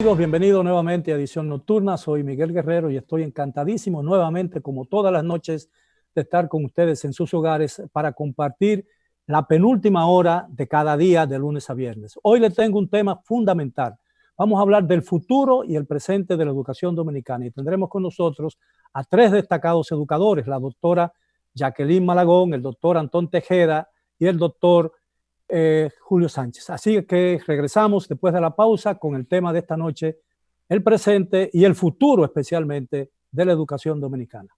Amigos, bienvenidos nuevamente a Edición Nocturna. Soy Miguel Guerrero y estoy encantadísimo nuevamente, como todas las noches, de estar con ustedes en sus hogares para compartir la penúltima hora de cada día de lunes a viernes. Hoy les tengo un tema fundamental. Vamos a hablar del futuro y el presente de la educación dominicana y tendremos con nosotros a tres destacados educadores, la doctora Jacqueline Malagón, el doctor Antón Tejeda y el doctor Julio Sánchez. Así que regresamos después de la pausa con el tema de esta noche, el presente y el futuro especialmente de la educación dominicana.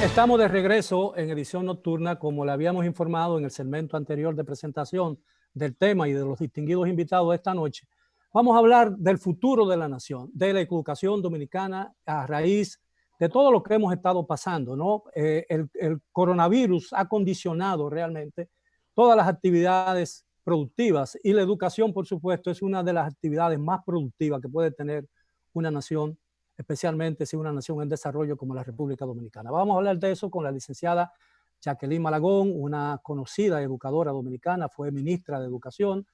Estamos de regreso en Edición Nocturna, como le habíamos informado en el segmento anterior de presentación del tema y de los distinguidos invitados de esta noche. Vamos a hablar del futuro de la nación, de la educación dominicana a raíz de todo lo que hemos estado pasando, ¿no? El coronavirus ha condicionado realmente todas las actividades productivas y la educación, por supuesto, es una de las actividades más productivas que puede tener una nación, especialmente si una nación en desarrollo como la República Dominicana. Vamos a hablar de eso con la licenciada Jacqueline Malagón, una conocida educadora dominicana, fue ministra de Educación,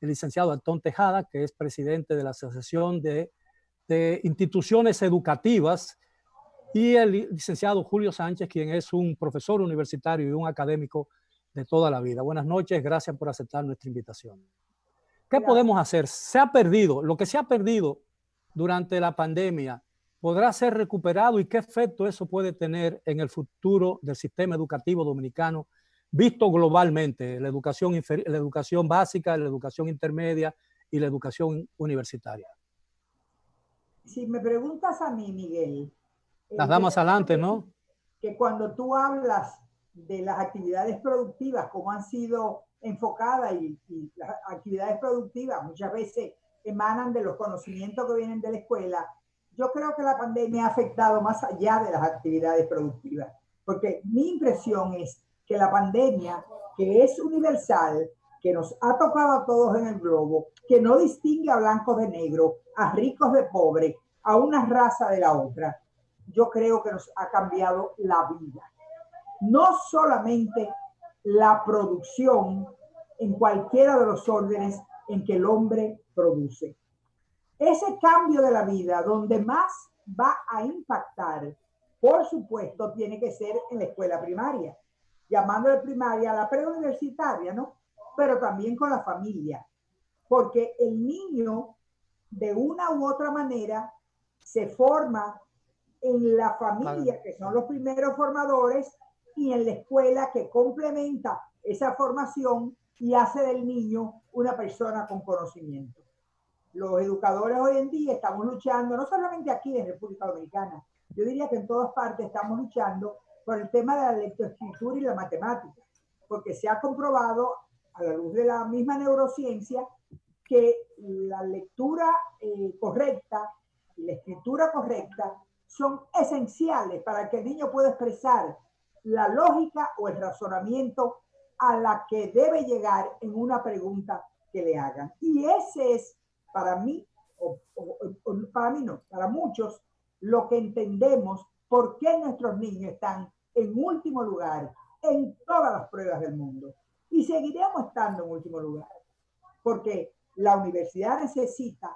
el licenciado Antón Tejada, que es presidente de la Asociación de Instituciones Educativas, y el licenciado Julio Sánchez, quien es un profesor universitario y un académico de toda la vida. Buenas noches, gracias por aceptar nuestra invitación. ¿Qué podemos hacer? Se ha perdido, lo que se ha perdido durante la pandemia, ¿podrá ser recuperado y qué efecto eso puede tener en el futuro del sistema educativo dominicano, visto globalmente, la educación básica, la educación intermedia y la educación universitaria? Si me preguntas a mí, Miguel, Las damas adelante, ¿no? Que cuando tú hablas de las actividades productivas, cómo han sido enfocadas y las actividades productivas muchas veces emanan de los conocimientos que vienen de la escuela, yo creo que la pandemia ha afectado más allá de las actividades productivas, porque mi impresión es que la pandemia, que es universal, que nos ha tocado a todos en el globo, que no distingue a blancos de negro, a ricos de pobres, a una raza de la otra, yo creo que nos ha cambiado la vida. No solamente la producción en cualquiera de los órdenes en que el hombre produce. Ese cambio de la vida donde más va a impactar, por supuesto, tiene que ser en la escuela primaria, llamándole primaria a la preuniversitaria, ¿no? Pero también con la familia, porque el niño, de una u otra manera, se forma en la familia, que son los primeros formadores, y en la escuela, que complementa esa formación y hace del niño una persona con conocimiento. Los educadores hoy en día estamos luchando, no solamente aquí en República Dominicana, yo diría que en todas partes estamos luchando por el tema de la lectoescritura y la matemática, porque se ha comprobado a la luz de la misma neurociencia que la lectura correcta y la escritura correcta son esenciales para que el niño pueda expresar la lógica o el razonamiento a la que debe llegar en una pregunta que le hagan. Y ese es para mí, para mí no, para muchos, lo que entendemos por qué nuestros niños están en último lugar en todas las pruebas del mundo. Y seguiremos estando en último lugar, porque la universidad necesita,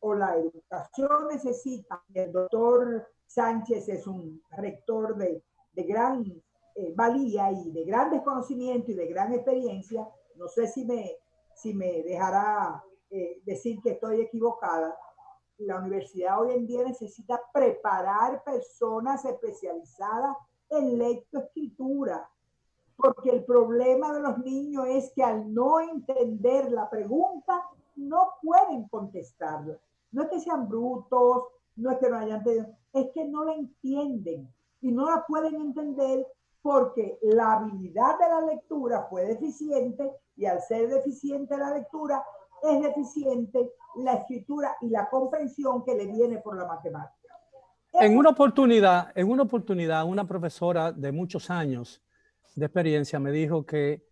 o la educación necesita. El doctor Sánchez es un rector de gran valía y de grandes conocimientos y de gran experiencia. No sé si me dejará decir que estoy equivocada. La universidad hoy en día necesita preparar personas especializadas en lectoescritura, porque el problema de los niños es que al no entender la pregunta, no pueden contestarla. No es que sean brutos, no es que no hayan entendido, es que no la entienden y no la pueden entender porque la habilidad de la lectura fue deficiente y al ser deficiente la lectura, es deficiente la escritura y la comprensión que le viene por la matemática. En una oportunidad, una profesora de muchos años de experiencia me dijo que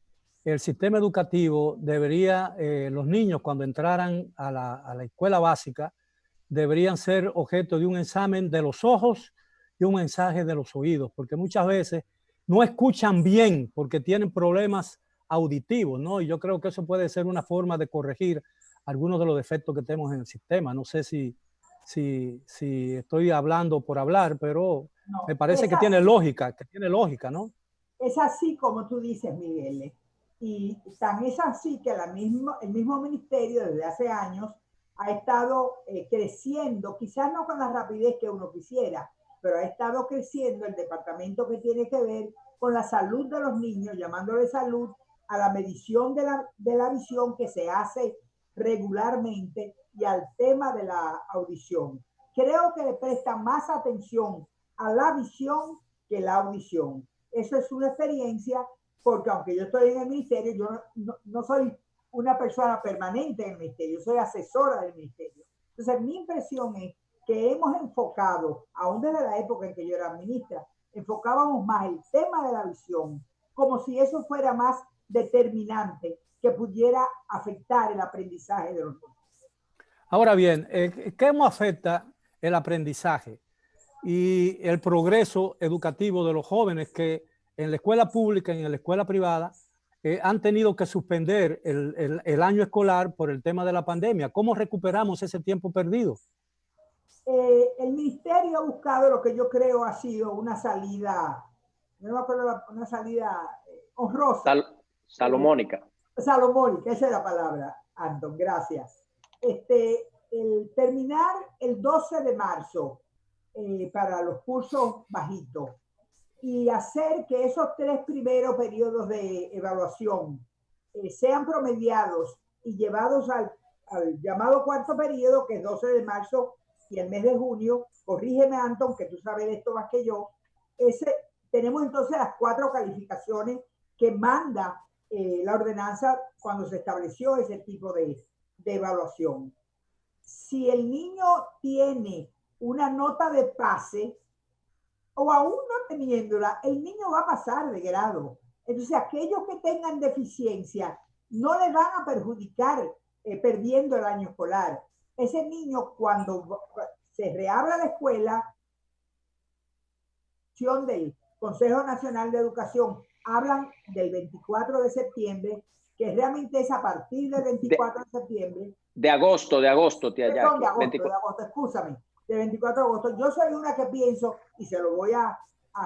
el sistema educativo debería, los niños cuando entraran a la escuela básica, deberían ser objeto de un examen de los ojos y un mensaje de los oídos, porque muchas veces no escuchan bien porque tienen problemas auditivos, ¿no? Y yo creo que eso puede ser una forma de corregir algunos de los defectos que tenemos en el sistema. No sé si estoy hablando por hablar, pero me No, parece que tiene lógica, ¿no? es así como tú dices, Miguel. Y tan es así que el mismo ministerio desde hace años ha estado creciendo, quizás no con la rapidez que uno quisiera, pero ha estado creciendo el departamento que tiene que ver con la salud de los niños, llamándole salud a la medición de la visión que se hace regularmente y al tema de la audición. Creo que le prestan más atención a la visión que la audición. Eso es una experiencia, porque aunque yo estoy en el ministerio, yo no soy una persona permanente en el ministerio, soy asesora del ministerio. Entonces, mi impresión es que hemos enfocado, aún desde la época en que yo era ministra, enfocábamos más el tema de la visión, como si eso fuera más determinante, que pudiera afectar el aprendizaje de los niños. Ahora bien, ¿cómo afecta el aprendizaje y el progreso educativo de los jóvenes que en la escuela pública y en la escuela privada han tenido que suspender el año escolar por el tema de la pandemia? ¿Cómo recuperamos ese tiempo perdido? El ministerio ha buscado lo que yo creo ha sido una salida, no me acuerdo, una salida honrosa. Salomónica. Salomónica, esa es la palabra, Anton, gracias. El terminar el 12 de marzo para los cursos bajitos y hacer que esos 3 primeros periodos de evaluación sean promediados y llevados al llamado cuarto periodo, que es 12 de marzo y el mes de junio. Corrígeme, Anton, que tú sabes de esto más que yo. Tenemos entonces las 4 calificaciones que manda la ordenanza cuando se estableció ese tipo de evaluación. Si el niño tiene una nota de pase, o aún no teniéndola, el niño va a pasar de grado. Entonces, aquellos que tengan deficiencia no le van a perjudicar perdiendo el año escolar. Ese niño, cuando se reabra la escuela, del Consejo Nacional de Educación, hablan del 24 de septiembre, que realmente es a partir del 24 de septiembre. De agosto, tía Jackie. Perdón, de agosto, escúchame. Del 24 de agosto. Yo soy una que pienso, y se lo voy a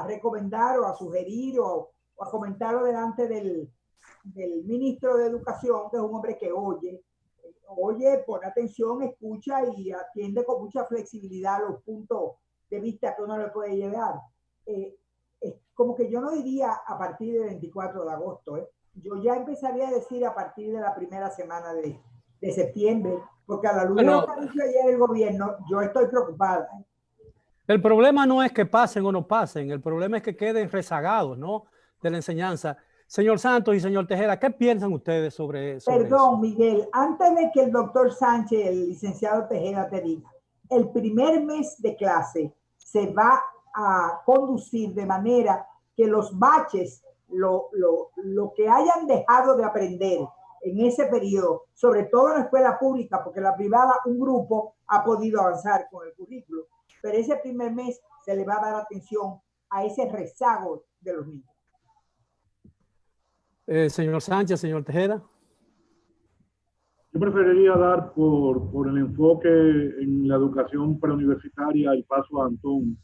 recomendar o a sugerir o a comentarlo delante del ministro de Educación, que es un hombre que oye, pone atención, escucha y atiende con mucha flexibilidad los puntos de vista que uno le puede llevar. Como que yo no diría a partir del 24 de agosto, yo ya empezaría a decir a partir de la primera semana de septiembre, porque a la luz de lo que ha dicho ayer el gobierno, yo estoy preocupada. El problema no es que pasen o no pasen, el problema es que queden rezagados, ¿no?, de la enseñanza. Señor Santos y señor Tejera, ¿qué piensan ustedes sobre eso? Perdón, Miguel, antes de que el doctor Sánchez, el licenciado Tejera te diga, el primer mes de clase se va a conducir de manera que los baches, lo que hayan dejado de aprender en ese periodo, sobre todo en la escuela pública, porque la privada, un grupo ha podido avanzar con el currículo, pero ese primer mes se le va a dar atención a ese rezago de los niños. Señor Sánchez, señor Tejera. Yo preferiría dar por el enfoque en la educación preuniversitaria y paso a Antón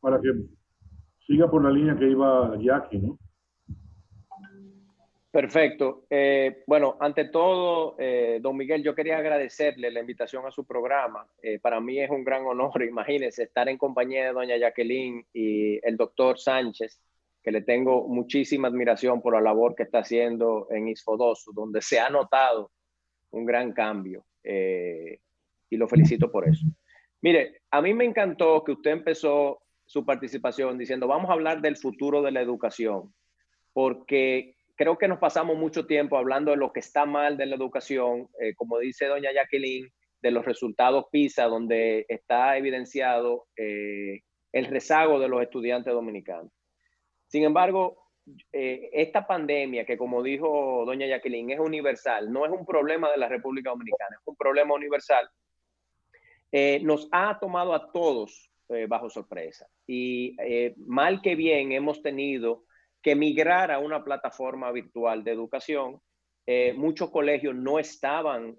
para que siga por la línea que iba Jackie, ¿no? Perfecto. Bueno, ante todo, don Miguel, yo quería agradecerle la invitación a su programa. Para mí es un gran honor, imagínense, estar en compañía de doña Jacqueline y el doctor Sánchez, que le tengo muchísima admiración por la labor que está haciendo en Isfodoso, donde se ha notado un gran cambio y lo felicito por eso. Mire, a mí me encantó que usted empezó su participación diciendo vamos a hablar del futuro de la educación, porque creo que nos pasamos mucho tiempo hablando de lo que está mal de la educación, como dice doña Jacqueline, de los resultados PISA, donde está evidenciado el rezago de los estudiantes dominicanos. Sin embargo, esta pandemia, que como dijo doña Jacqueline, es universal, no es un problema de la República Dominicana, es un problema universal, nos ha tomado a todos bajo sorpresa. Y mal que bien hemos tenido que migrar a una plataforma virtual de educación. Muchos colegios no estaban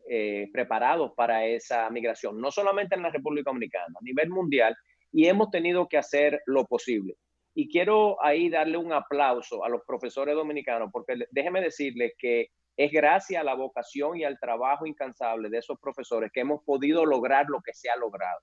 preparados para esa migración, no solamente en la República Dominicana, a nivel mundial, y hemos tenido que hacer lo posible. Y quiero ahí darle un aplauso a los profesores dominicanos, porque déjeme decirles que es gracias a la vocación y al trabajo incansable de esos profesores que hemos podido lograr lo que se ha logrado.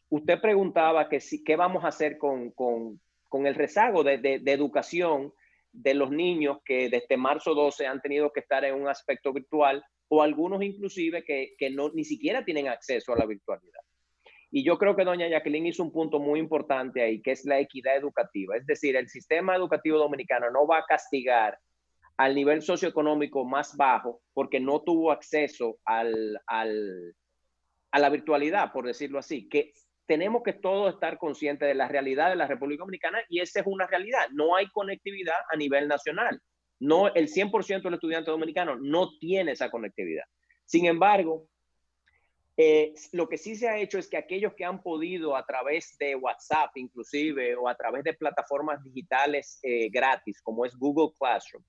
Usted preguntaba que qué vamos a hacer con el rezago de educación de los niños que desde marzo 12 han tenido que estar en un aspecto virtual, o algunos inclusive que no, ni siquiera tienen acceso a la virtualidad. Y yo creo que doña Jacqueline hizo un punto muy importante ahí, que es la equidad educativa. Es decir, el sistema educativo dominicano no va a castigar al nivel socioeconómico más bajo porque no tuvo acceso a la virtualidad, por decirlo así, que tenemos que todos estar conscientes de la realidad de la República Dominicana, y esa es una realidad. No hay conectividad a nivel nacional. No, el 100% del estudiante dominicano no tiene esa conectividad. Sin embargo, lo que sí se ha hecho es que aquellos que han podido a través de WhatsApp inclusive, o a través de plataformas digitales gratis, como es Google Classroom,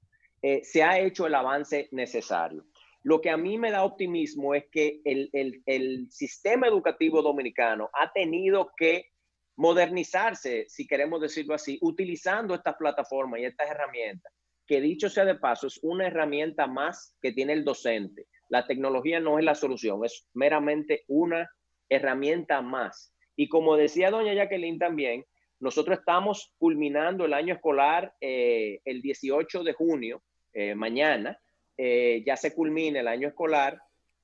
se ha hecho el avance necesario. Lo que a mí me da optimismo es que el sistema educativo dominicano ha tenido que modernizarse, si queremos decirlo así, utilizando estas plataformas y estas herramientas, que dicho sea de paso, es una herramienta más que tiene el docente. La tecnología no es la solución, es meramente una herramienta más. Y como decía doña Jacqueline también, nosotros estamos culminando el año escolar el 18 de junio, mañana, ya se culmina el año escolar,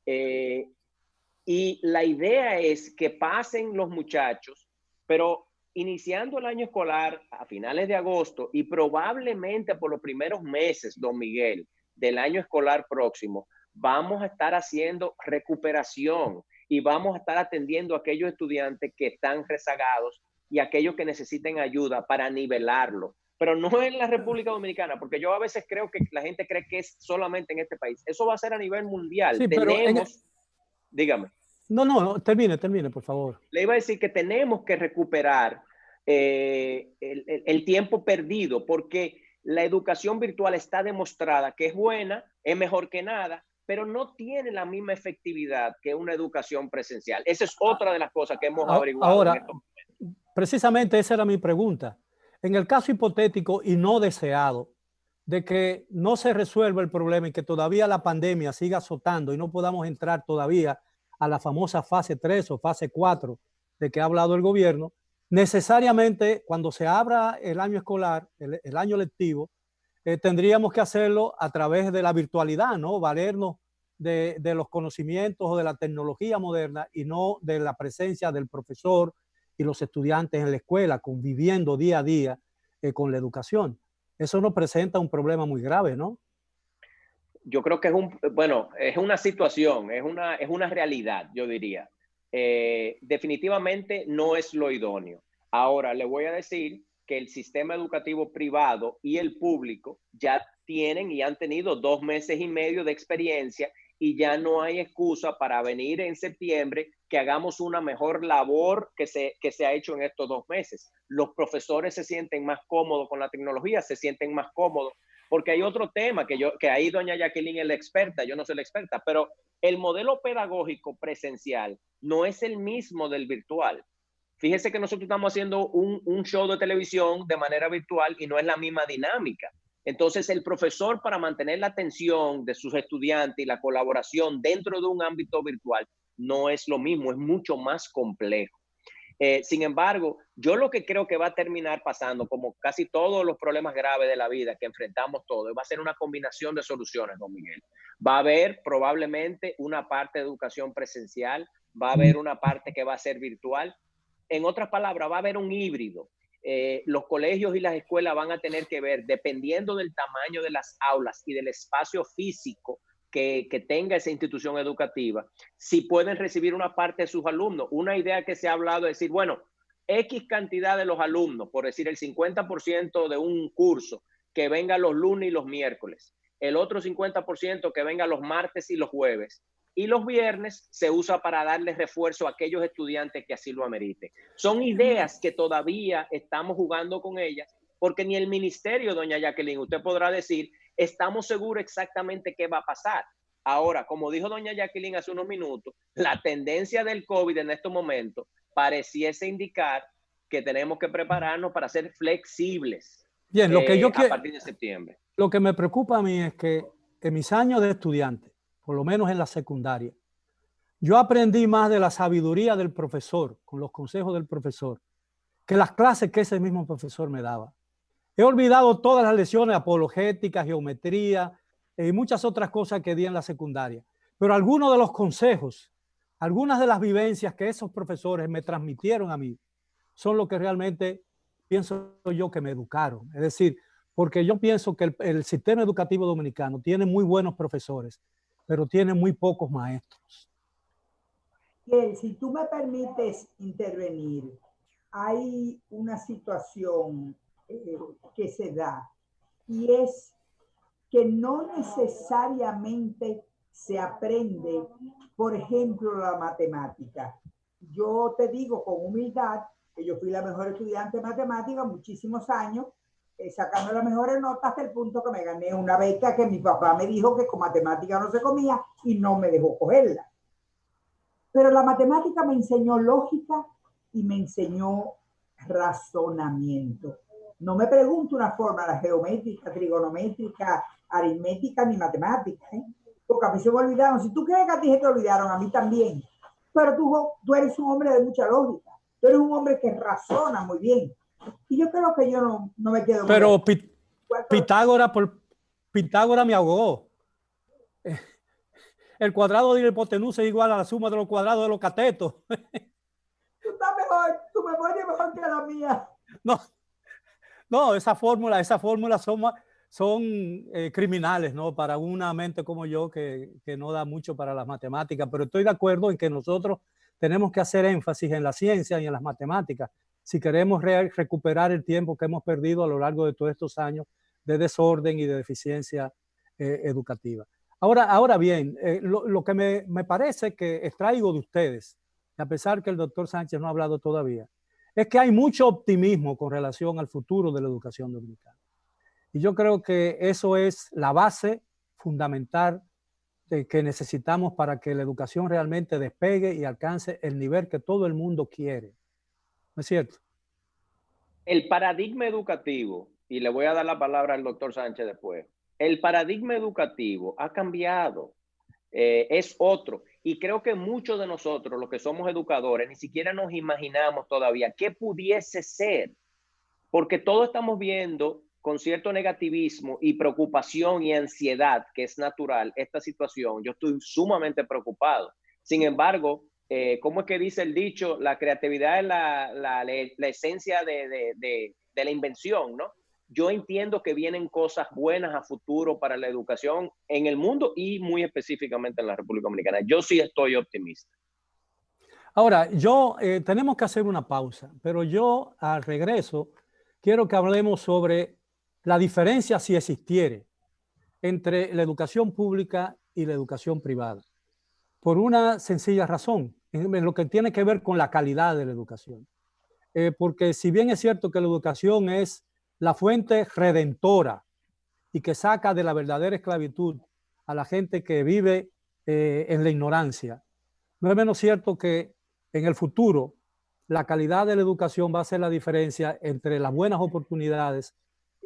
y la idea es que pasen los muchachos, pero iniciando el año escolar a finales de agosto y probablemente por los primeros meses, don Miguel, del año escolar próximo, vamos a estar haciendo recuperación y vamos a estar atendiendo a aquellos estudiantes que están rezagados y aquellos que necesiten ayuda para nivelarlo. Pero no en la República Dominicana, porque yo a veces creo que la gente cree que es solamente en este país. Eso va a ser a nivel mundial. Sí, tenemos, dígame. No, termine, por favor. Le iba a decir que tenemos que recuperar el tiempo perdido, porque la educación virtual está demostrada que es buena, es mejor que nada, pero no tiene la misma efectividad que una educación presencial. Esa es otra de las cosas que hemos averiguado. Ahora, precisamente esa era mi pregunta. En el caso hipotético y no deseado de que no se resuelva el problema y que todavía la pandemia siga azotando y no podamos entrar todavía a la famosa fase 3 o fase 4 de que ha hablado el gobierno, necesariamente cuando se abra el año escolar, el año lectivo, tendríamos que hacerlo a través de la virtualidad, ¿no? Valernos de los conocimientos o de la tecnología moderna y no de la presencia del profesor y los estudiantes en la escuela, conviviendo día a día con la educación. Eso nos presenta un problema muy grave, ¿no? Yo creo que es una situación, es una realidad, yo diría. Definitivamente no es lo idóneo. Ahora, le voy a decir que el sistema educativo privado y el público ya tienen y han tenido 2 meses y medio de experiencia, y ya no hay excusa para venir en septiembre que hagamos una mejor labor que se ha hecho en estos 2 meses. Los profesores se sienten más cómodos con la tecnología, se sienten más cómodos, porque hay otro tema que ahí doña Jacqueline es la experta, yo no soy la experta, pero el modelo pedagógico presencial no es el mismo del virtual. Fíjese que nosotros estamos haciendo un show de televisión de manera virtual y no es la misma dinámica. Entonces, el profesor, para mantener la atención de sus estudiantes y la colaboración dentro de un ámbito virtual, no es lo mismo, es mucho más complejo. Sin embargo, yo lo que creo que va a terminar pasando, como casi todos los problemas graves de la vida que enfrentamos todos, va a ser una combinación de soluciones, don Miguel. Va a haber probablemente una parte de educación presencial, va a haber una parte que va a ser virtual. En otras palabras, va a haber un híbrido. Los colegios y las escuelas van a tener que ver, dependiendo del tamaño de las aulas y del espacio físico que tenga esa institución educativa, si pueden recibir una parte de sus alumnos. Una idea que se ha hablado es decir, bueno, X cantidad de los alumnos, por decir el 50% de un curso, que venga los lunes y los miércoles, el otro 50% que venga los martes y los jueves, y los viernes se usa para darle refuerzo a aquellos estudiantes que así lo ameriten. Son ideas que todavía estamos jugando con ellas, porque ni el ministerio, doña Jacqueline, usted podrá decir, estamos seguros exactamente qué va a pasar. Ahora, como dijo doña Jacqueline hace unos minutos, la tendencia del COVID en estos momentos pareciese indicar que tenemos que prepararnos para ser flexibles. Bien, lo que yo a partir de septiembre. Lo que me preocupa a mí es que en mis años de estudiante, por lo menos en la secundaria, yo aprendí más de la sabiduría del profesor, con los consejos del profesor, que las clases que ese mismo profesor me daba. He olvidado todas las lecciones, apologética, geometría y muchas otras cosas que di en la secundaria. Pero algunos de los consejos, algunas de las vivencias que esos profesores me transmitieron a mí, son lo que realmente pienso yo que me educaron. Es decir, porque yo pienso que el sistema educativo dominicano tiene muy buenos profesores, pero tiene muy pocos maestros. Kiel, si tú me permites intervenir, hay una situación que se da y es que no necesariamente se aprende, por ejemplo, la matemática. Yo te digo con humildad que yo fui la mejor estudiante de matemática muchísimos años, sacando las mejores notas hasta el punto que me gané una beca que mi papá me dijo que con matemática no se comía y no me dejó cogerla. Pero la matemática me enseñó lógica y me enseñó razonamiento. No me pregunto una fórmula geométrica, trigonométrica, aritmética ni matemática, porque a mí se me olvidaron. Si tú crees que a ti se te olvidaron, a mí también. Pero tú eres un hombre de mucha lógica. Tú eres un hombre que razona muy bien. Y yo creo que yo no me quedo... Pero Pitágoras me ahogó. El cuadrado de la hipotenusa es igual a la suma de los cuadrados de los catetos. Tú estás mejor, tu memoria es mejor que la mía. No, esas fórmulas son criminales, ¿no? Para una mente como yo que no da mucho para las matemáticas, pero estoy de acuerdo en que nosotros tenemos que hacer énfasis en la ciencia y en las matemáticas si queremos recuperar el tiempo que hemos perdido a lo largo de todos estos años de desorden y de deficiencia educativa. Ahora bien, lo que me parece que extraigo de ustedes, a pesar que el doctor Sánchez no ha hablado todavía, es que hay mucho optimismo con relación al futuro de la educación dominicana. Y yo creo que eso es la base fundamental que necesitamos para que la educación realmente despegue y alcance el nivel que todo el mundo quiere. ¿No es cierto? El paradigma educativo, y le voy a dar la palabra al doctor Sánchez después, el paradigma educativo ha cambiado, es otro. Y creo que muchos de nosotros, los que somos educadores, ni siquiera nos imaginamos todavía qué pudiese ser, porque todos estamos viendo con cierto negativismo y preocupación y ansiedad, que es natural, esta situación. Yo estoy sumamente preocupado. Sin embargo, ¿cómo es que dice el dicho? La creatividad es la esencia de la invención, ¿no? Yo entiendo que vienen cosas buenas a futuro para la educación en el mundo y muy específicamente en la República Dominicana. Yo sí estoy optimista. Ahora, tenemos que hacer una pausa, pero yo al regreso quiero que hablemos sobre la diferencia, si existiere, entre la educación pública y la educación privada. Por una sencilla razón, en lo que tiene que ver con la calidad de la educación. Porque si bien es cierto que la educación es la fuente redentora y que saca de la verdadera esclavitud a la gente que vive en la ignorancia, no es menos cierto que en el futuro la calidad de la educación va a ser la diferencia entre las buenas oportunidades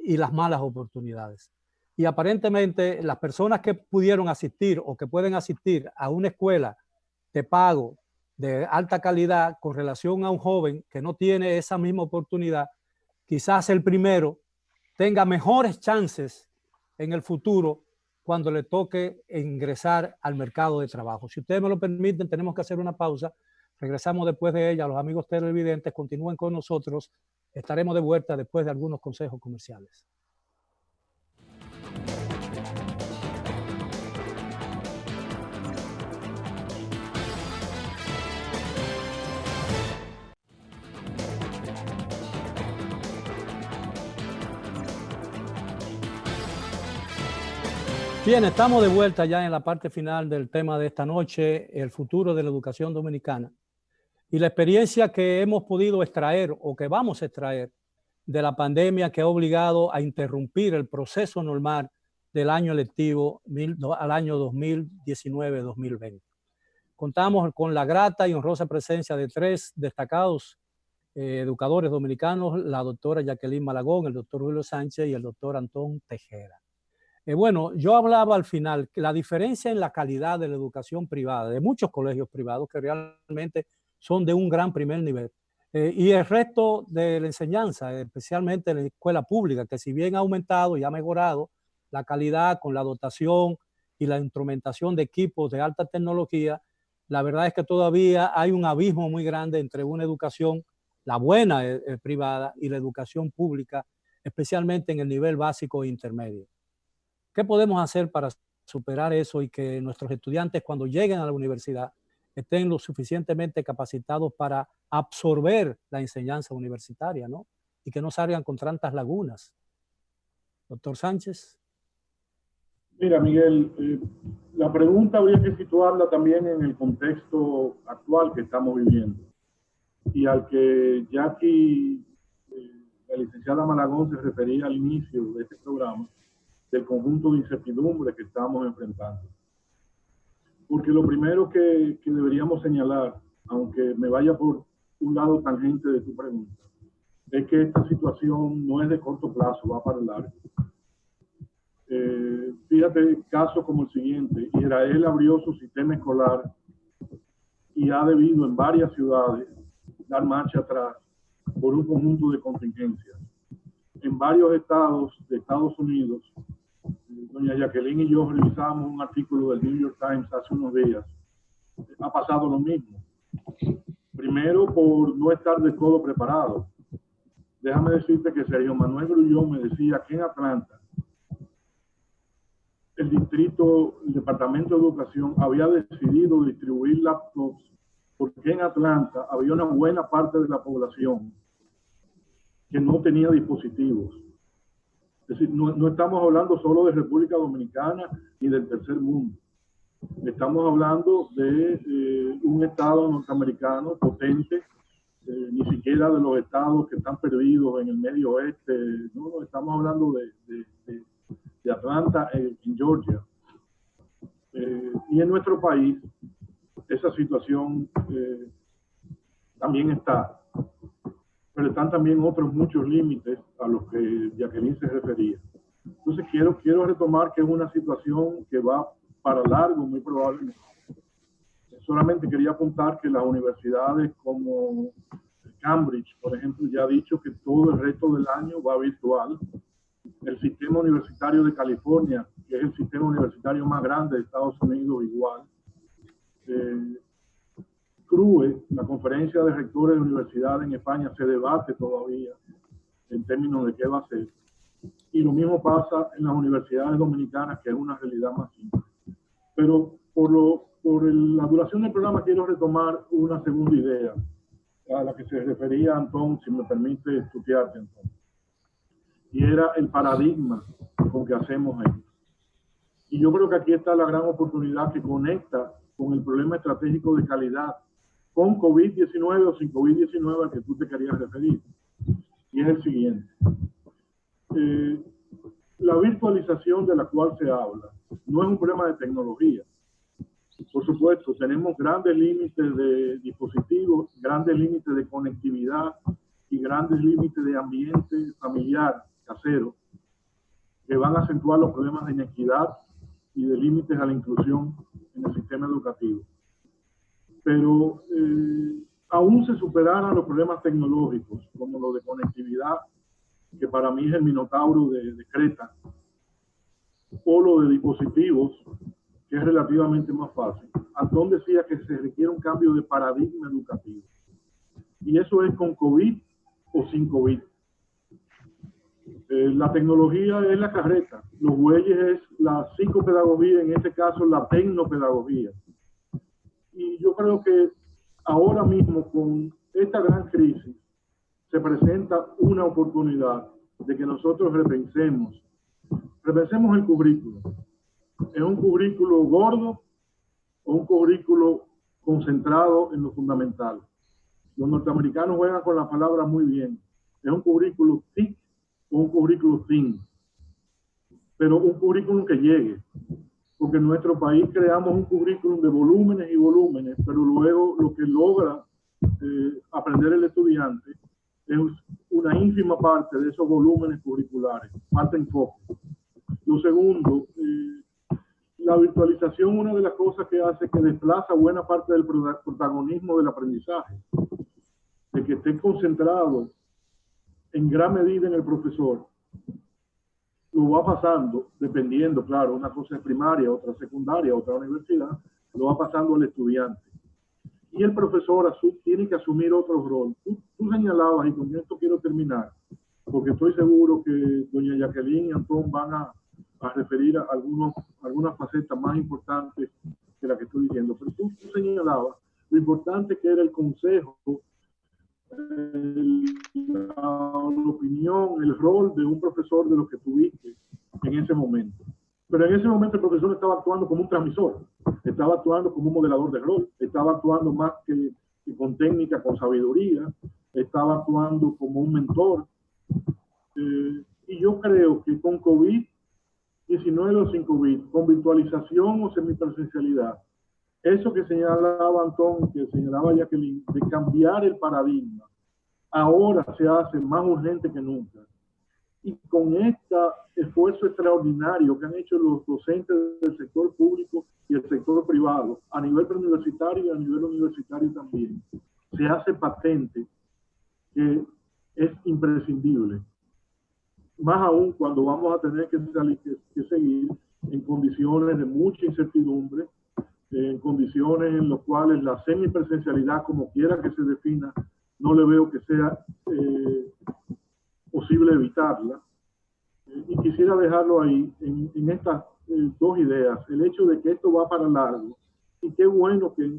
y las malas oportunidades. Y aparentemente las personas que pudieron asistir o que pueden asistir a una escuela de pago de alta calidad con relación a un joven que no tiene esa misma oportunidad, quizás el primero tenga mejores chances en el futuro cuando le toque ingresar al mercado de trabajo. Si ustedes me lo permiten, tenemos que hacer una pausa. Regresamos después de ella. Los amigos televidentes continúen con nosotros. Estaremos de vuelta después de algunos consejos comerciales. Bien, estamos de vuelta ya en la parte final del tema de esta noche, el futuro de la educación dominicana y la experiencia que hemos podido extraer o que vamos a extraer de la pandemia que ha obligado a interrumpir el proceso normal del año lectivo al año 2019-2020. Contamos con la grata y honrosa presencia de tres destacados educadores dominicanos, la doctora Jacqueline Malagón, el doctor Julio Sánchez y el doctor Antón Tejera. Bueno, yo hablaba al final que la diferencia en la calidad de la educación privada, de muchos colegios privados que realmente son de un gran primer nivel, y el resto de la enseñanza, especialmente en la escuela pública, que si bien ha aumentado y ha mejorado la calidad con la dotación y la instrumentación de equipos de alta tecnología, la verdad es que todavía hay un abismo muy grande entre una educación, la buena privada, y la educación pública, especialmente en el nivel básico e intermedio. ¿Qué podemos hacer para superar eso y que nuestros estudiantes cuando lleguen a la universidad estén lo suficientemente capacitados para absorber la enseñanza universitaria, ¿no? Y que no salgan con tantas lagunas? Doctor Sánchez. Mira, Miguel, la pregunta habría que situarla también en el contexto actual que estamos viviendo y al que Jackie, la licenciada Malagón, se refería al inicio de este programa, del conjunto de incertidumbre que estamos enfrentando. Porque lo primero que deberíamos señalar, aunque me vaya por un lado tangente de tu pregunta, es que esta situación no es de corto plazo, va para largo. Fíjate casos como el siguiente: Israel abrió su sistema escolar y ha debido en varias ciudades dar marcha atrás por un conjunto de contingencias. En varios estados de Estados Unidos, doña Jacqueline y yo revisamos un artículo del New York Times hace unos días. Ha pasado lo mismo. Primero, por no estar del todo preparado. Déjame decirte que Sergio Manuel Grullón me decía que en Atlanta, el Departamento de Educación había decidido distribuir laptops porque en Atlanta había una buena parte de la población que no tenía dispositivos. Es decir, no estamos hablando solo de República Dominicana ni del tercer mundo. Estamos hablando de un estado norteamericano potente, ni siquiera de los estados que están perdidos en el medio oeste. No, estamos hablando de Atlanta, en Georgia. Y en nuestro país, esa situación también está. Pero están también otros muchos límites a los que Jacqueline se refería. Entonces quiero retomar que es una situación que va para largo, muy probablemente. Solamente quería apuntar que las universidades como Cambridge, por ejemplo, ya ha dicho que todo el resto del año va virtual. El sistema universitario de California, que es el sistema universitario más grande de Estados Unidos, igual. CRUE, la conferencia de rectores de universidades en España, se debate todavía en términos de qué va a ser. Y lo mismo pasa en las universidades dominicanas, que es una realidad más simple. Pero por la duración del programa quiero retomar una segunda idea a la que se refería Antón, si me permite estudiarte, Antón. Y era el paradigma con que hacemos esto. Y yo creo que aquí está la gran oportunidad que conecta con el problema estratégico de calidad, con COVID-19 o sin COVID-19 al que tú te querías referir. Y es el siguiente. La virtualización de la cual se habla no es un problema de tecnología. Por supuesto, tenemos grandes límites de dispositivos, grandes límites de conectividad y grandes límites de ambiente familiar, casero, que van a acentuar los problemas de inequidad y de límites a la inclusión en el sistema educativo. Pero aún se superaran los problemas tecnológicos, como los de conectividad, que para mí es el minotauro de Creta, o lo de dispositivos, que es relativamente más fácil. Antón decía que se requiere un cambio de paradigma educativo. Y eso es con COVID o sin COVID. La tecnología es la carreta, los bueyes es la psicopedagogía, en este caso la tecnopedagogía. Y yo creo que ahora mismo con esta gran crisis se presenta una oportunidad de que nosotros repensemos el currículo, ¿Es un currículo gordo o un currículo concentrado en lo fundamental? Los norteamericanos juegan con la palabra muy bien. ¿Es un currículo thick o un currículo thin? Pero un currículum que llegue. Porque en nuestro país creamos un currículum de volúmenes y volúmenes, pero luego lo que logra aprender el estudiante es una ínfima parte de esos volúmenes curriculares. Falta enfoque. Lo segundo, la virtualización, una de las cosas que hace que desplaza buena parte del protagonismo del aprendizaje, de que esté concentrado en gran medida en el profesor, lo va pasando, dependiendo, claro, una cosa es primaria, otra secundaria, otra universidad, lo va pasando al estudiante. Y el profesor tiene que asumir otro rol. Tú señalabas, y con esto quiero terminar, porque estoy seguro que doña Jacqueline y Antón van a referir a algunas facetas más importantes que la que estoy diciendo. Pero tú señalabas lo importante que era el consejo, la opinión, el rol de un profesor de lo que tuviste en ese momento. Pero en ese momento el profesor estaba actuando como un transmisor, estaba actuando como un modelador de rol, estaba actuando más que con técnica, con sabiduría, estaba actuando como un mentor. Y yo creo que con COVID-19 o sin COVID, con virtualización o semipresencialidad, eso que señalaba Antón, que señalaba Jacqueline, de cambiar el paradigma, ahora se hace más urgente que nunca. Y con este esfuerzo extraordinario que han hecho los docentes del sector público y el sector privado, a nivel preuniversitario y a nivel universitario también, se hace patente que es imprescindible. Más aún cuando vamos a tener que seguir en condiciones de mucha incertidumbre, en condiciones en las cuales la semipresencialidad, como quiera que se defina, no le veo que sea posible evitarla. Y quisiera dejarlo ahí en estas dos ideas. El hecho de que esto va para largo, y qué bueno que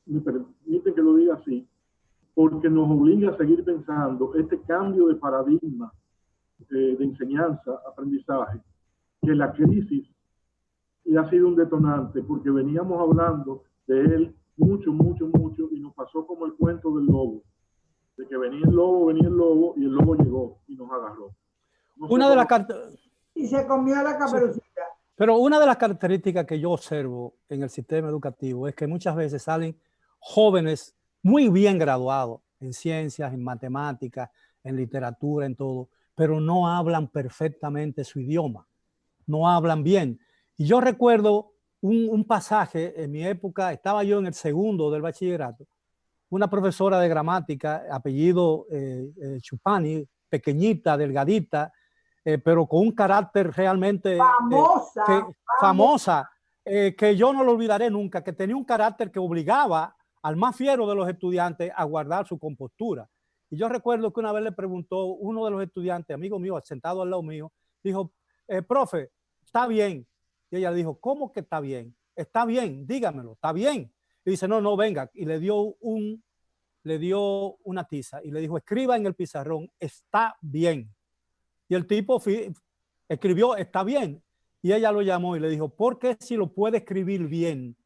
me permiten que lo diga así, porque nos obliga a seguir pensando este cambio de paradigma de enseñanza, aprendizaje, que la crisis y ha sido un detonante, porque veníamos hablando de él mucho, y nos pasó como el cuento del lobo, de que venía el lobo, y el lobo llegó y nos agarró. No sé Una de las y se comió la caperucita. Sí. Pero una de las características que yo observo en el sistema educativo es que muchas veces salen jóvenes muy bien graduados en ciencias, en matemáticas, en literatura, en todo, pero no hablan perfectamente su idioma, no hablan bien. Y yo recuerdo un pasaje en mi época, estaba yo en el segundo del bachillerato, una profesora de gramática, apellido Chupani, pequeñita, delgadita, pero con un carácter realmente famosa, que yo no lo olvidaré nunca, que tenía un carácter que obligaba al más fiero de los estudiantes a guardar su compostura. Y yo recuerdo que una vez le preguntó uno de los estudiantes, amigo mío, sentado al lado mío, dijo, profe, está bien. Y ella dijo, ¿cómo que está bien? Está bien, dígamelo, está bien. Y dice, no, venga. Y le dio una tiza y le dijo, escriba en el pizarrón, está bien. Y el tipo escribió, está bien. Y ella lo llamó y le dijo, ¿por qué si lo puede escribir bien,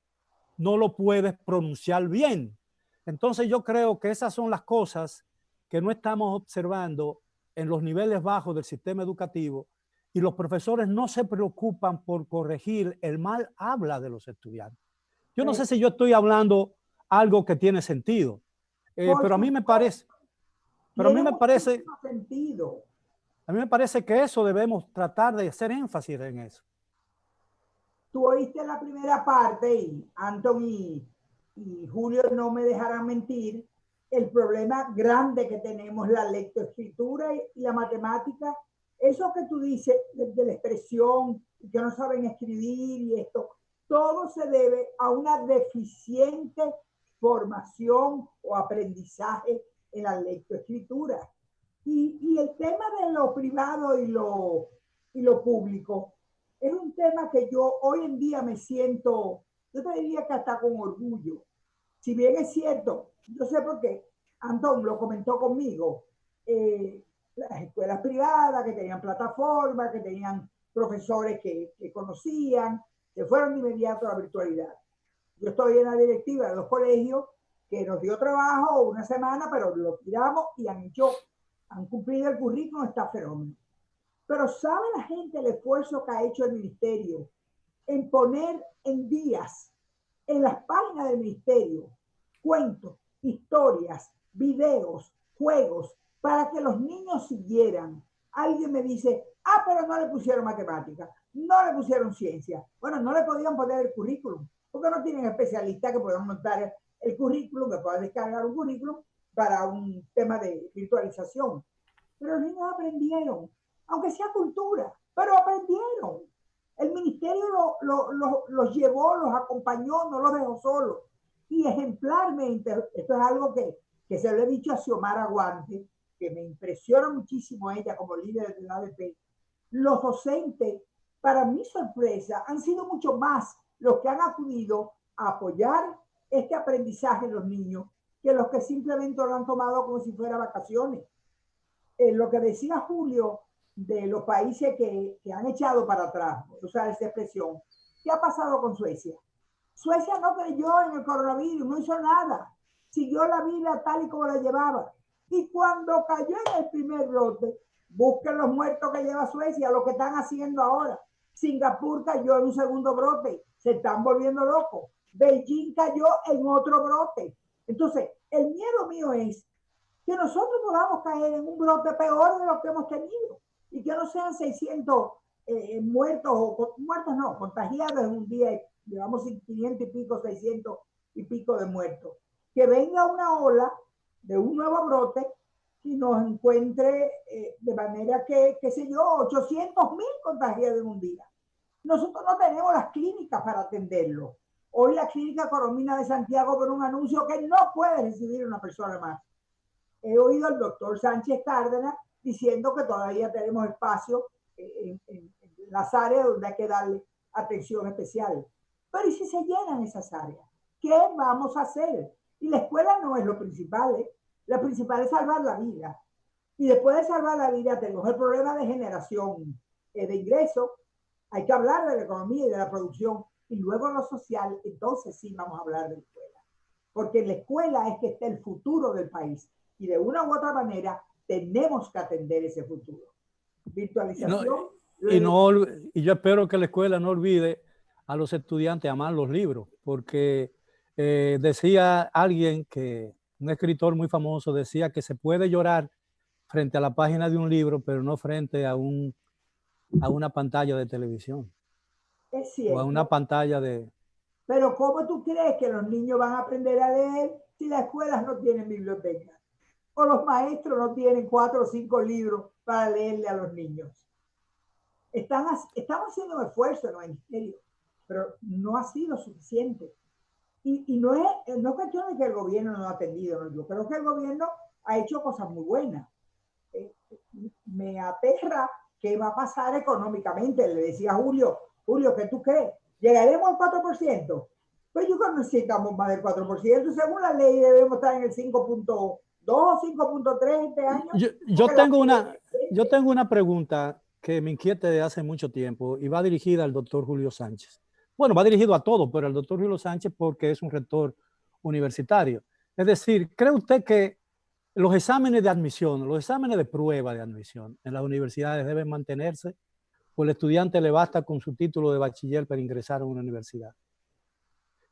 no lo puedes pronunciar bien? Entonces yo creo que esas son las cosas que no estamos observando en los niveles bajos del sistema educativo, y los profesores no se preocupan por corregir el mal habla de los estudiantes. Yo no sé si yo estoy hablando algo que tiene sentido, pero a mí me parece, sentido. A mí me parece que eso debemos tratar de hacer énfasis en eso. Tú oíste la primera parte y Anton y Julio no me dejarán mentir, el problema grande que tenemos, la lectoescritura y la matemática, eso que tú dices de la expresión, que no saben escribir y esto, todo se debe a una deficiente formación o aprendizaje en la lectoescritura. Y el tema de lo privado y lo público es un tema que yo hoy en día me siento, yo te diría que hasta con orgullo. Si bien es cierto, yo sé por qué, Antón lo comentó conmigo, las escuelas privadas que tenían plataformas, que tenían profesores que conocían, se fueron de inmediato a la virtualidad. Yo estoy en la directiva de 2 colegios que nos dio trabajo una semana, pero lo tiramos y han cumplido el currículum, está fenómeno. Pero ¿sabe la gente el esfuerzo que ha hecho el ministerio en poner en días en las páginas del ministerio cuentos, historias, videos, juegos, para que los niños siguieran? Alguien me dice, pero no le pusieron matemáticas, no le pusieron ciencia. Bueno, no le podían poner el currículum, porque no tienen especialistas que puedan montar el currículum, que puedan descargar un currículum para un tema de virtualización. Pero los niños aprendieron, aunque sea cultura, pero aprendieron. El ministerio los llevó, los acompañó, no los dejó solos. Y ejemplarmente, esto es algo que se lo he dicho a Xiomara Guante, que me impresiona muchísimo ella como líder de la ADP. Los docentes, para mi sorpresa, han sido mucho más los que han acudido a apoyar este aprendizaje en los niños que los que simplemente lo han tomado como si fuera vacaciones. Lo que decía Julio de los países que han echado para atrás, por usar esa expresión, ¿qué ha pasado con Suecia? Suecia no creyó en el coronavirus, no hizo nada, siguió la vida tal y como la llevaba. Y cuando cayó en el primer brote, busquen los muertos que lleva Suecia, lo que están haciendo ahora. Singapur cayó en un segundo brote, se están volviendo locos. Beijing cayó en otro brote. Entonces, el miedo mío es que nosotros podamos caer en un brote peor de lo que hemos tenido y que no sean 600 muertos no, contagiados en un día, llevamos 500 y pico, 600 y pico de muertos. Que venga una ola de un nuevo brote y nos encuentre de manera que, qué sé yo, 800,000 contagiados en un día. Nosotros no tenemos las clínicas para atenderlo. Hoy la clínica Coromina de Santiago con un anuncio que no puede recibir una persona más. He oído al doctor Sánchez Cárdenas diciendo que todavía tenemos espacio en las áreas donde hay que darle atención especial. Pero ¿y si se llenan esas áreas? ¿Qué vamos a hacer? Y la escuela no es lo principal, ¿eh? Lo principal es salvar la vida. Y después de salvar la vida tenemos el problema de generación de ingresos. Hay que hablar de la economía y de la producción. Y luego lo social, entonces sí vamos a hablar de la escuela. Porque en la escuela es que está el futuro del país. Y de una u otra manera tenemos que atender ese futuro. Virtualización. Y yo espero que la escuela no olvide a los estudiantes amar los libros, porque decía alguien un escritor muy famoso decía que se puede llorar frente a la página de un libro, pero no frente a una pantalla de televisión. Es cierto. O a una pantalla de... Pero ¿cómo tú crees que los niños van a aprender a leer si las escuelas no tienen biblioteca? O los maestros no tienen 4 o 5 libros para leerle a los niños. Estamos haciendo un esfuerzo en el ministerio, pero no ha sido suficiente. Y no es cuestión de que el gobierno no ha atendido, ¿no? Yo creo que el gobierno ha hecho cosas muy buenas. Me aterra qué va a pasar económicamente. Le decía a Julio, ¿qué tú crees? ¿Llegaremos al 4%? Pues yo creo que necesitamos más del 4%. Según la ley debemos estar en el 5.2 o 5.3 este año. Yo tengo una pregunta que me inquieta desde hace mucho tiempo y va dirigida al doctor Julio Sánchez. Bueno, va dirigido a todos, pero al doctor Julio Sánchez porque es un rector universitario. Es decir, ¿cree usted que los exámenes de admisión, los exámenes de prueba de admisión en las universidades deben mantenerse o el estudiante le basta con su título de bachiller para ingresar a una universidad?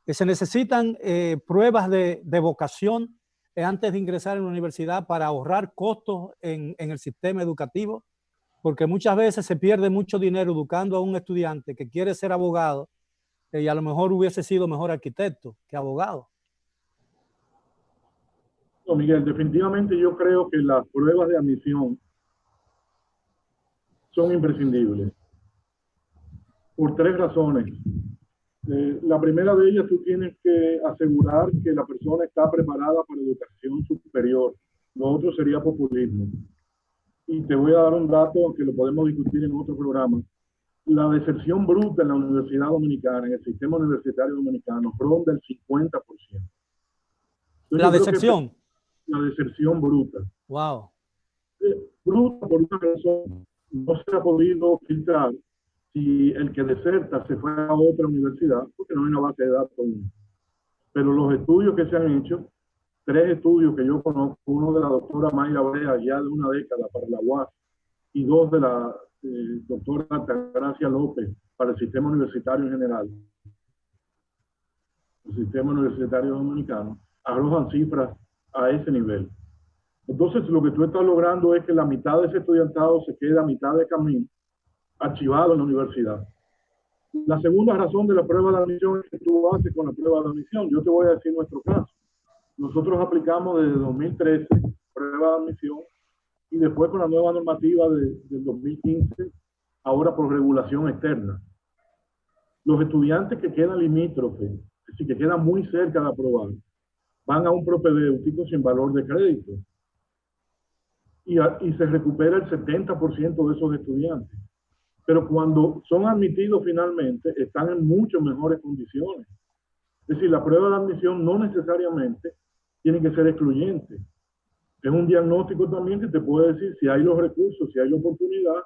Que se necesitan pruebas de vocación antes de ingresar a una universidad para ahorrar costos en el sistema educativo, porque muchas veces se pierde mucho dinero educando a un estudiante que quiere ser abogado y a lo mejor hubiese sido mejor arquitecto que abogado. No, Miguel, definitivamente yo creo que las pruebas de admisión son imprescindibles por 3 razones. La primera de ellas, tú tienes que asegurar que la persona está preparada para educación superior. Lo otro sería populismo. Y te voy a dar un dato que lo podemos discutir en otro programa. La deserción bruta en la Universidad Dominicana, en el sistema universitario dominicano, ronda el 50%. Entonces, ¿la deserción? La deserción bruta. Wow. Bruta por una razón, no se ha podido filtrar si el que deserta se fue a otra universidad, porque no hay una base de datos. Pero los estudios que se han hecho, 3 estudios que yo conozco, uno de la doctora Mayra Brea, ya de una década para la UAS, y 2 de la doctora Altagracia López para el sistema universitario en general, el sistema universitario dominicano, arrojan cifras a ese nivel. Entonces, lo que tú estás logrando es que la mitad de ese estudiantado se quede a mitad de camino, archivado en la universidad. La segunda razón de la prueba de admisión es que tú haces con la prueba de admisión. Yo te voy a decir nuestro caso. Nosotros aplicamos desde 2013 prueba de admisión y después con la nueva normativa del 2015, ahora por regulación externa. Los estudiantes que quedan limítrofes, es decir, que quedan muy cerca de aprobar, van a un propedéutico sin valor de crédito. Y se recupera el 70% de esos estudiantes. Pero cuando son admitidos finalmente, están en mucho mejores condiciones. Es decir, la prueba de admisión no necesariamente tiene que ser excluyente. Es un diagnóstico también que te puede decir si hay los recursos, si hay la oportunidad,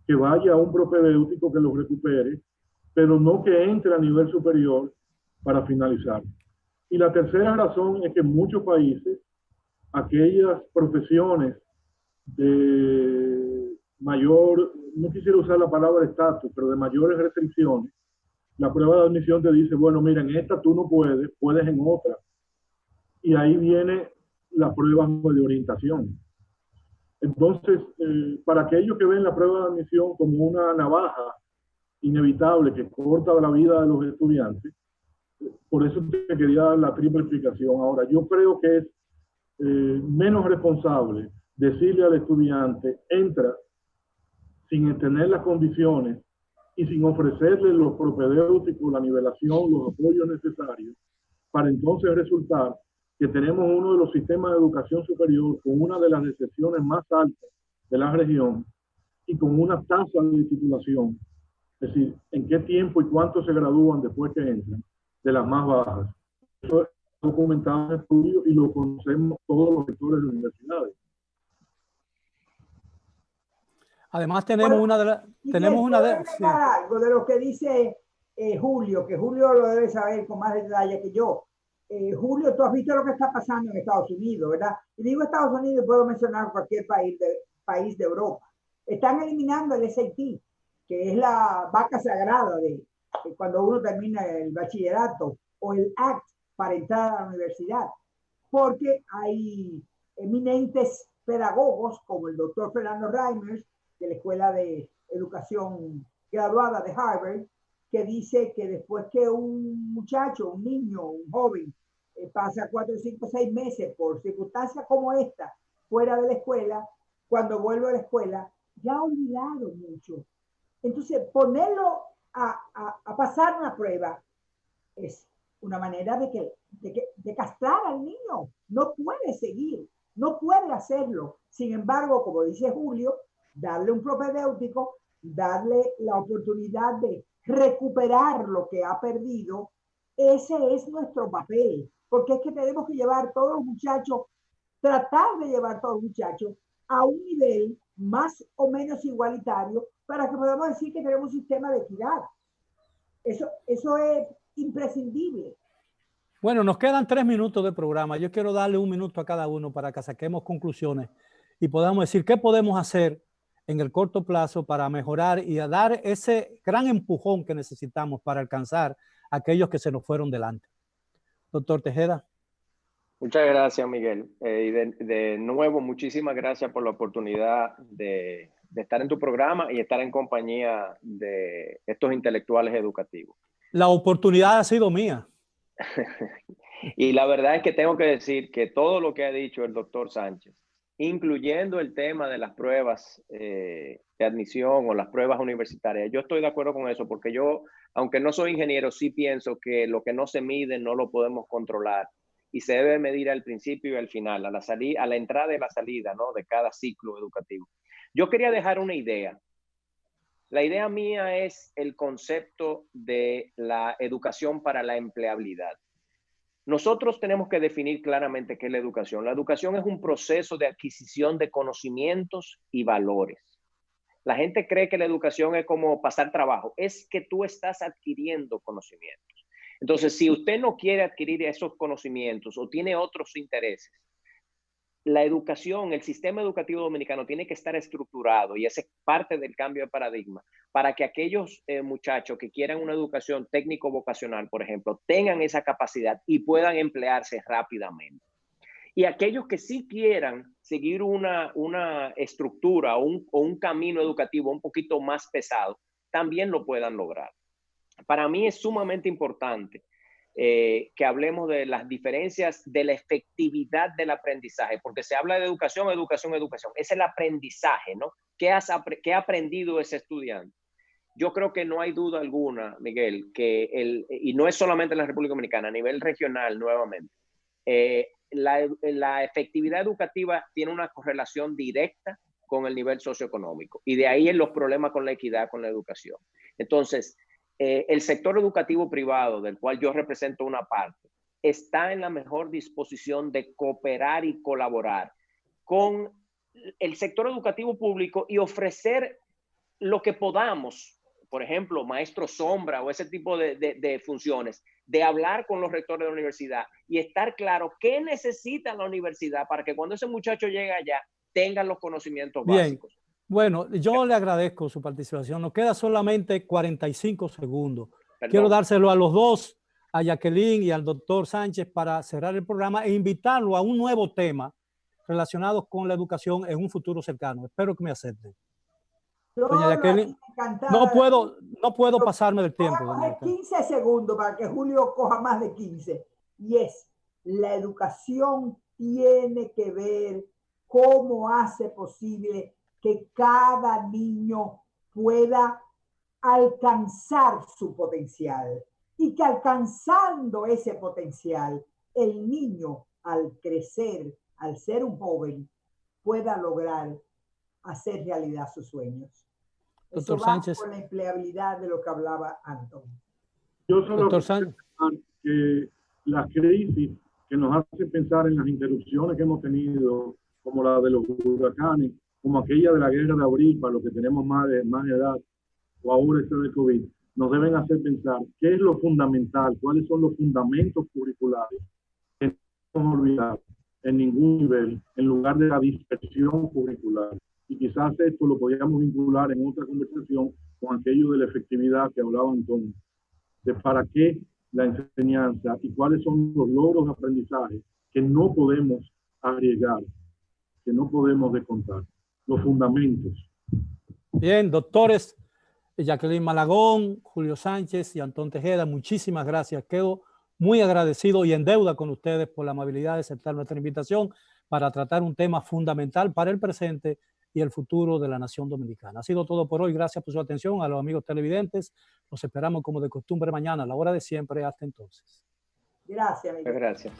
que vaya a un propedéutico que los recupere, pero no que entre a nivel superior para finalizar. Y la tercera razón es que en muchos países, aquellas profesiones de mayor, no quisiera usar la palabra estatus, pero de mayores restricciones, la prueba de admisión te dice, bueno, mira, en esta tú no puedes, puedes en otra. Y ahí viene la prueba de orientación. Entonces, para aquellos que ven la prueba de admisión como una navaja inevitable que corta la vida de los estudiantes, por eso te quería dar la triple explicación. Ahora, yo creo que es menos responsable decirle al estudiante, entra sin tener las condiciones y sin ofrecerle los propedéuticos, la nivelación, los apoyos necesarios, para entonces resultar que tenemos uno de los sistemas de educación superior con una de las decepciones más altas de la región y con una tasa de titulación, es decir, en qué tiempo y cuánto se gradúan después que entran, de las más bajas. Eso es documentado en estudios y lo conocemos todos los sectores de universidades. Además tenemos bueno, algo de lo que dice Julio, que Julio lo debe saber con más detalle que yo. Julio, tú has visto lo que está pasando en Estados Unidos, ¿verdad? Y digo Estados Unidos y puedo mencionar cualquier país de Europa. Están eliminando el SAT, que es la vaca sagrada de cuando uno termina el bachillerato, o el ACT para entrar a la universidad, porque hay eminentes pedagogos como el doctor Fernando Reimers, de la Escuela de Educación Graduada de Harvard, que dice que después que un muchacho, un niño, un joven, pasa 4, 5, 6 meses por circunstancias como esta, fuera de la escuela, cuando vuelve a la escuela, ya ha olvidado mucho. Entonces, ponerlo a pasar una prueba es una manera de castrar al niño. No puede seguir, no puede hacerlo. Sin embargo, como dice Julio, darle un propedéutico, darle la oportunidad de recuperar lo que ha perdido, ese es nuestro papel, porque es que tenemos que llevar todos los muchachos, tratar de llevar todos los muchachos a un nivel más o menos igualitario para que podamos decir que tenemos un sistema de equidad. Eso es imprescindible. Bueno, nos quedan 3 minutos de programa. Yo quiero darle 1 minuto a cada uno para que saquemos conclusiones y podamos decir qué podemos hacer en el corto plazo para mejorar y a dar ese gran empujón que necesitamos para alcanzar a aquellos que se nos fueron delante. Doctor Tejeda. Muchas gracias, Miguel. Y de nuevo, muchísimas gracias por la oportunidad de estar en tu programa y estar en compañía de estos intelectuales educativos. La oportunidad ha sido mía. Y la verdad es que tengo que decir que todo lo que ha dicho el doctor Sánchez, incluyendo el tema de las pruebas de admisión o las pruebas universitarias, yo estoy de acuerdo con eso, porque yo, aunque no soy ingeniero, sí pienso que lo que no se mide no lo podemos controlar y se debe medir al principio y al final, a la entrada y la salida, ¿no?, de cada ciclo educativo. Yo quería dejar una idea. La idea mía es el concepto de la educación para la empleabilidad. Nosotros tenemos que definir claramente qué es la educación. La educación es un proceso de adquisición de conocimientos y valores. La gente cree que la educación es como pasar trabajo. Es que tú estás adquiriendo conocimientos. Entonces, si usted no quiere adquirir esos conocimientos o tiene otros intereses, la educación, el sistema educativo dominicano tiene que estar estructurado, y esa es parte del cambio de paradigma, para que aquellos muchachos que quieran una educación técnico-vocacional, por ejemplo, tengan esa capacidad y puedan emplearse rápidamente. Y aquellos que sí quieran seguir una estructura o un camino educativo un poquito más pesado, también lo puedan lograr. Para mí es sumamente importante que hablemos de las diferencias de la efectividad del aprendizaje, porque se habla de educación, educación, educación. Es el aprendizaje, ¿no? ¿Qué ha aprendido ese estudiante? Yo creo que no hay duda alguna, Miguel, y no es solamente en la República Dominicana, a nivel regional nuevamente, la efectividad educativa tiene una correlación directa con el nivel socioeconómico, y de ahí en los problemas con la equidad, con la educación. Entonces, el sector educativo privado, del cual yo represento una parte, está en la mejor disposición de cooperar y colaborar con el sector educativo público y ofrecer lo que podamos, por ejemplo, maestro sombra o ese tipo de funciones, de hablar con los rectores de la universidad y estar claro qué necesita la universidad para que cuando ese muchacho llegue allá tengan los conocimientos básicos. Bueno, yo le agradezco su participación. Nos queda solamente 45 segundos. Perdón. Quiero dárselo a los dos, a Jacqueline y al doctor Sánchez, para cerrar el programa e invitarlo a un nuevo tema relacionado con la educación en un futuro cercano. Espero que me acepten. Doña Jacqueline, no puedo pasarme del tiempo. Vamos a 15 segundos para que Julio coja más de 15. Y es, la educación tiene que ver cómo hace posible que cada niño pueda alcanzar su potencial, y que alcanzando ese potencial, el niño al crecer, al ser un joven, pueda lograr hacer realidad sus sueños. Doctor Eso va Sánchez. con la empleabilidad de lo que hablaba Anton. Yo solo Doctor Sánchez, que la crisis que nos hace pensar en las interrupciones que hemos tenido, como la de los huracanes, como aquella de la guerra de abril, para los que tenemos más edad, o ahora este de COVID, nos deben hacer pensar qué es lo fundamental, cuáles son los fundamentos curriculares que no podemos olvidar en ningún nivel, en lugar de la dispersión curricular. Y quizás esto lo podríamos vincular en otra conversación con aquello de la efectividad que hablaba Antonio, de para qué la enseñanza y cuáles son los logros de aprendizaje que no podemos arriesgar, que no podemos descontar. Los fundamentos. bien, doctores Jacqueline Malagón, Julio Sánchez y Antón Tejeda, muchísimas gracias. Quedo muy agradecido y en deuda con ustedes por la amabilidad de aceptar nuestra invitación para tratar un tema fundamental para el presente y el futuro de la nación dominicana. Ha sido todo por hoy. Gracias por su atención. A los amigos televidentes, los esperamos como de costumbre mañana a la hora de siempre. Hasta entonces. Gracias, amigo. Gracias.